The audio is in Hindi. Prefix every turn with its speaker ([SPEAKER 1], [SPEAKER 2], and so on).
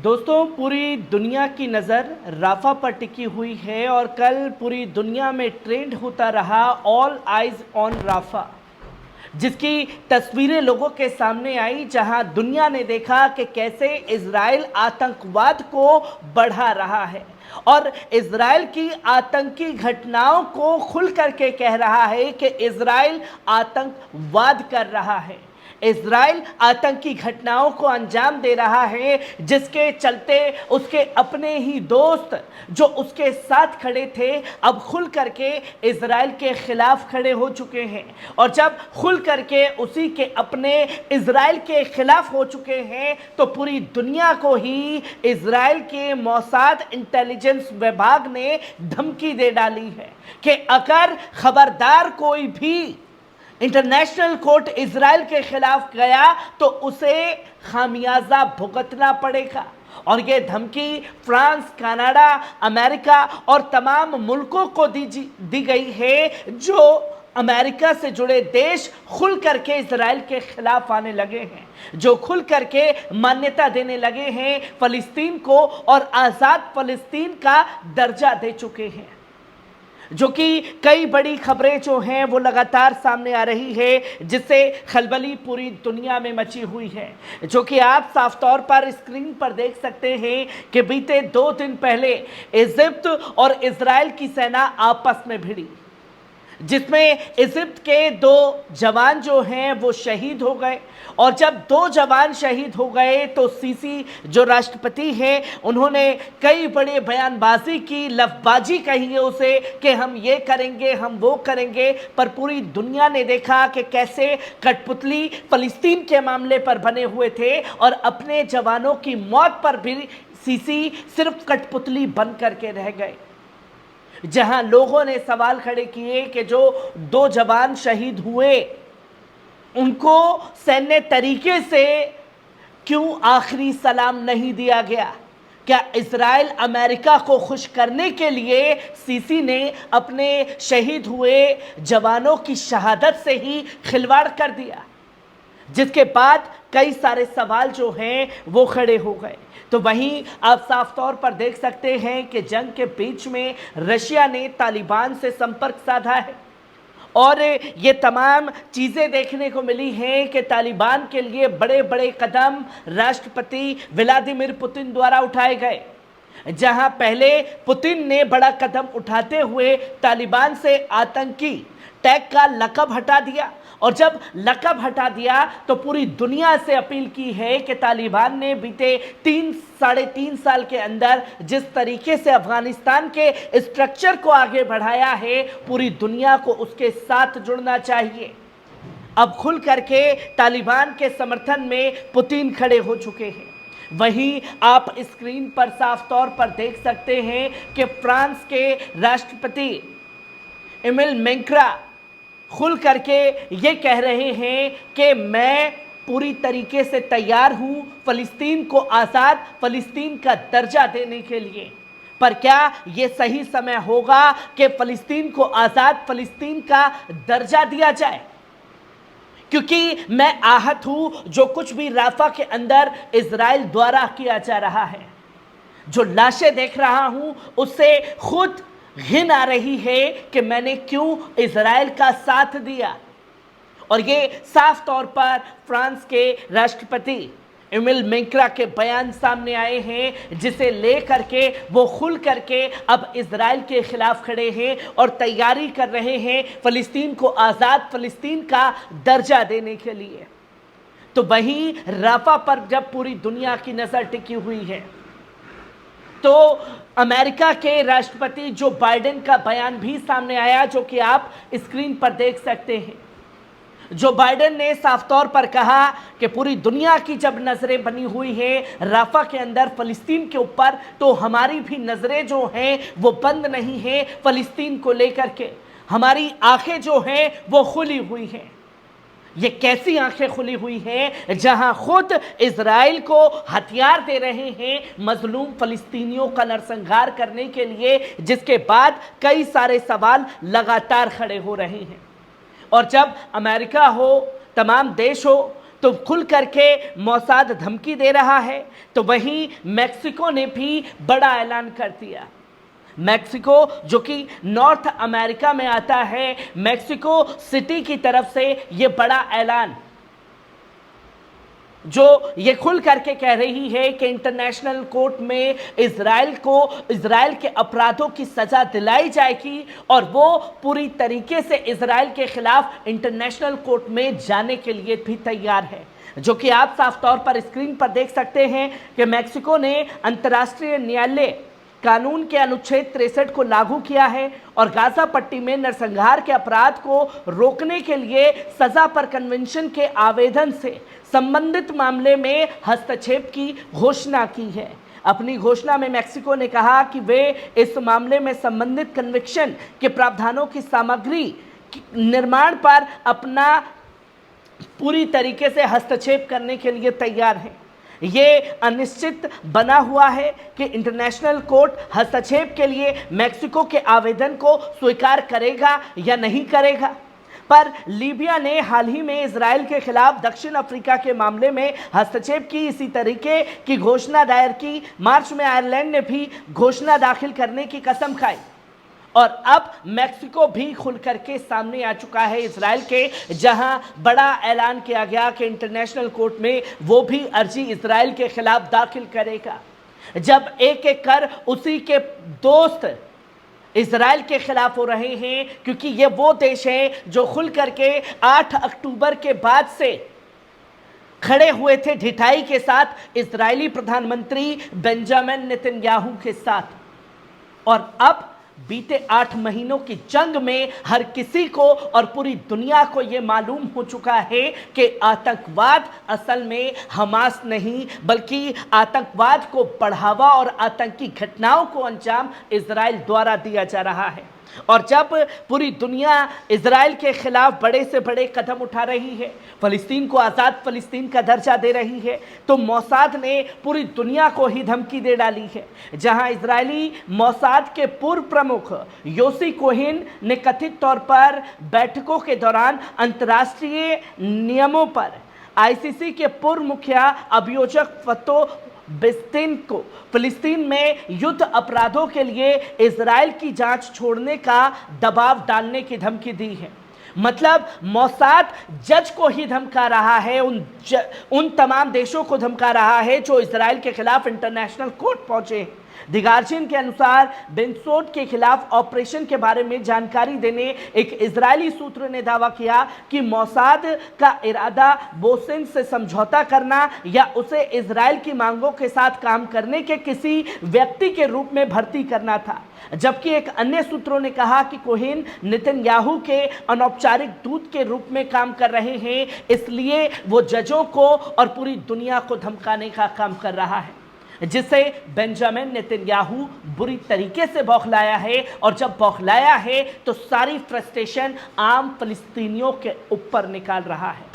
[SPEAKER 1] दोस्तों, पूरी दुनिया की नज़र राफा पर टिकी हुई है और कल पूरी दुनिया में ट्रेंड होता रहा ऑल आइज ऑन राफा, जिसकी तस्वीरें लोगों के सामने आई, जहां दुनिया ने देखा कि कैसे इजराइल आतंकवाद को बढ़ा रहा है और इजराइल की आतंकी घटनाओं को खुल करके कह रहा है कि इजराइल आतंकवाद कर रहा है। इजराइल आतंकी घटनाओं को अंजाम दे रहा है, जिसके चलते उसके अपने ही दोस्त जो उसके साथ खड़े थे अब खुल करके इजराइल के खिलाफ खड़े हो चुके हैं। और जब खुल करके उसी के अपने इजराइल के खिलाफ हो चुके हैं तो पूरी दुनिया को ही इजराइल के मोसाद इंटेलिजेंस विभाग ने धमकी दे डाली है कि अगर खबरदार कोई भी इंटरनेशनल कोर्ट इजराइल के खिलाफ गया तो उसे खामियाजा भुगतना पड़ेगा। और यह धमकी फ्रांस, कनाडा, अमेरिका और तमाम मुल्कों को दी गई है जो अमेरिका से जुड़े देश खुल करके इजराइल के खिलाफ आने लगे हैं, जो खुल करके मान्यता देने लगे हैं फलस्तीन को और आज़ाद फलस्तीन का दर्जा दे चुके हैं। जो कि कई बड़ी खबरें जो हैं वो लगातार सामने आ रही है, जिससे खलबली पूरी दुनिया में मची हुई है। जो कि आप साफ तौर पर स्क्रीन पर देख सकते हैं कि बीते 2 दिन पहले इजिप्ट और इजराइल की सेना आपस में भिड़ी, जिसमें इजिप्ट के 2 जवान जो हैं वो शहीद हो गए। और जब 2 जवान शहीद हो गए तो सीसी जो राष्ट्रपति हैं उन्होंने कई बड़े बयानबाजी की, लफ्ज़बाजी कही है उसे कि हम ये करेंगे, हम वो करेंगे। पर पूरी दुनिया ने देखा कि कैसे कठपुतली फलस्तीन के मामले पर बने हुए थे और अपने जवानों की मौत पर भी सीसी सिर्फ कठपुतली बन करके रह गए। जहां लोगों ने सवाल खड़े किए कि जो 2 जवान शहीद हुए उनको सैन्य तरीके से क्यों आखिरी सलाम नहीं दिया गया? क्या इजराइल अमेरिका को खुश करने के लिए सीसी ने अपने शहीद हुए जवानों की शहादत से ही खिलवाड़ कर दिया? जिसके बाद कई सारे सवाल जो हैं वो खड़े हो गए। तो वहीं आप साफ तौर पर देख सकते हैं कि जंग के बीच में रशिया ने तालिबान से संपर्क साधा है और ये तमाम चीज़ें देखने को मिली हैं कि तालिबान के लिए बड़े बड़े कदम राष्ट्रपति व्लादिमीर पुतिन द्वारा उठाए गए। जहां पहले पुतिन ने बड़ा कदम उठाते हुए तालिबान से आतंकी टैग का लक़ब हटा दिया, और जब लक़ब हटा दिया तो पूरी दुनिया से अपील की है कि तालिबान ने बीते 3-3.5 साल के अंदर जिस तरीके से अफगानिस्तान के स्ट्रक्चर को आगे बढ़ाया है, पूरी दुनिया को उसके साथ जुड़ना चाहिए। अब खुल करके तालिबान के समर्थन में पुतिन खड़े हो चुके हैं। वहीं आप स्क्रीन पर साफ तौर पर देख सकते हैं कि फ्रांस के राष्ट्रपति इमैनुएल मैक्रों खुल करके ये कह रहे हैं कि मैं पूरी तरीके से तैयार हूँ फ़लस्तीन को आज़ाद फ़लस्तीन का दर्जा देने के लिए। पर क्या ये सही समय होगा कि फ़लस्तीन को आज़ाद फ़लस्तीन का दर्जा दिया जाए? क्योंकि मैं आहत हूँ जो कुछ भी राफा के अंदर इजराइल द्वारा किया जा रहा है, जो लाशें देख रहा हूँ उससे खुद घिन आ रही है कि मैंने क्यों इजराइल का साथ दिया। और ये साफ तौर पर फ्रांस के राष्ट्रपति इमैनुएल मैक्रों के बयान सामने आए हैं, जिसे लेकर के वो खुल करके अब इजराइल के खिलाफ खड़े हैं और तैयारी कर रहे हैं फ़लस्तीन को आज़ाद फ़लस्तीन का दर्जा देने के लिए। तो वहीं राफा पर जब पूरी दुनिया की नज़र टिकी हुई है तो अमेरिका के राष्ट्रपति जो बाइडेन का बयान भी सामने आया, जो कि आप स्क्रीन पर देख सकते हैं। जो बाइडेन ने साफ तौर पर कहा कि पूरी दुनिया की जब नज़रें बनी हुई हैं राफा के अंदर फ़लस्तीन के ऊपर, तो हमारी भी नज़रें जो हैं वो बंद नहीं हैं फ़लस्तीन को लेकर के। हमारी आंखें जो हैं वो खुली हुई हैं। ये कैसी आंखें खुली हुई हैं जहां खुद इजराइल को हथियार दे रहे हैं मजलूम फ़लस्तीनियों का नरसंहार करने के लिए, जिसके बाद कई सारे सवाल लगातार खड़े हो रहे हैं। और जब अमेरिका हो, तमाम देश हो, तो खुल करके मोसाद धमकी दे रहा है, तो वहीं मेक्सिको ने भी बड़ा ऐलान कर दिया। मेक्सिको जो कि नॉर्थ अमेरिका में आता है, मेक्सिको सिटी की तरफ से यह बड़ा ऐलान जो ये खुल करके कह रही है कि इंटरनेशनल कोर्ट में इजराइल के अपराधों की सजा दिलाई जाएगी और वो पूरी तरीके से इजराइल के खिलाफ इंटरनेशनल कोर्ट में जाने के लिए भी तैयार है। जो कि आप साफ तौर पर स्क्रीन पर देख सकते हैं कि मेक्सिको ने अंतर्राष्ट्रीय न्यायालय कानून के अनुच्छेद 63 को लागू किया है और गाजा पट्टी में नरसंहार के अपराध को रोकने के लिए सजा पर कन्वेंशन के आवेदन से संबंधित मामले में हस्तक्षेप की घोषणा की है। अपनी घोषणा में मेक्सिको ने कहा कि वे इस मामले में संबंधित कन्विक्शन के प्रावधानों की सामग्री निर्माण पर अपना पूरी तरीके से हस्तक्षेप करने के लिए तैयार हैं। ये अनिश्चित बना हुआ है कि इंटरनेशनल कोर्ट हस्तक्षेप के लिए मेक्सिको के आवेदन को स्वीकार करेगा या नहीं करेगा। पर लीबिया ने हाल ही में इजराइल के खिलाफ दक्षिण अफ्रीका के मामले में हस्तक्षेप की इसी तरीके की घोषणा दायर की। मार्च में आयरलैंड ने भी घोषणा दाखिल करने की कसम खाई और अब मेक्सिको भी खुल करके सामने आ चुका है इजराइल के, जहां बड़ा ऐलान किया गया कि इंटरनेशनल कोर्ट में वो भी अर्जी इजराइल के खिलाफ दाखिल करेगा। जब एक एक कर उसी के दोस्त इजराइल के खिलाफ हो रहे हैं, क्योंकि ये वो देश है जो खुल करके 8 अक्टूबर के बाद से खड़े हुए थे ढिठाई के साथ इजरायली प्रधानमंत्री बेंजामिन नेतन्याहू के साथ। और अब बीते 8 महीनों की जंग में हर किसी को और पूरी दुनिया को यह मालूम हो चुका है कि आतंकवाद असल में हमास नहीं, बल्कि आतंकवाद को बढ़ावा और आतंकी घटनाओं को अंजाम इजराइल द्वारा दिया जा रहा है। और जब पूरी दुनिया इजराइल के खिलाफ बड़े से बड़े कदम उठा रही है, फलस्तीन को आज़ाद फलस्तीन का दर्जा दे रही है, तो मोसाद ने पूरी दुनिया को ही धमकी दे डाली है। जहां इजरायली मोसाद के पूर्व प्रमुख योसी कोहेन ने कथित तौर पर बैठकों के दौरान अंतर्राष्ट्रीय नियमों पर आईसीसी के पूर्व मुखिया अभियोजक फतो बेस्तिन को फिलिस्तीन में युद्ध अपराधों के लिए इजराइल की जांच छोड़ने का दबाव डालने की धमकी दी है। मतलब मोसाद जज को ही धमका रहा है, उन तमाम देशों को धमका रहा है जो इजराइल के खिलाफ इंटरनेशनल कोर्ट पहुंचे। द गार्जियन के अनुसार बेनसोड के खिलाफ ऑपरेशन के बारे में जानकारी देने एक इजरायली सूत्र ने दावा किया कि मोसाद का इरादा बोसेन से समझौता करना या उसे इजराइल की मांगों के साथ काम करने के किसी व्यक्ति के रूप में भर्ती करना था। जबकि एक अन्य सूत्रों ने कहा कि कोहेन नेतन्याहू के अनौपचारिक दूत के रूप में काम कर रहे हैं, इसलिए वो जजों को और पूरी दुनिया को धमकाने का काम कर रहा है, जिससे बेंजामिन नेतन्याहू बुरी तरीके से बौखलाया है। और जब बौखलाया है तो सारी फ्रस्ट्रेशन आम फिलिस्तीनियों के ऊपर निकाल रहा है।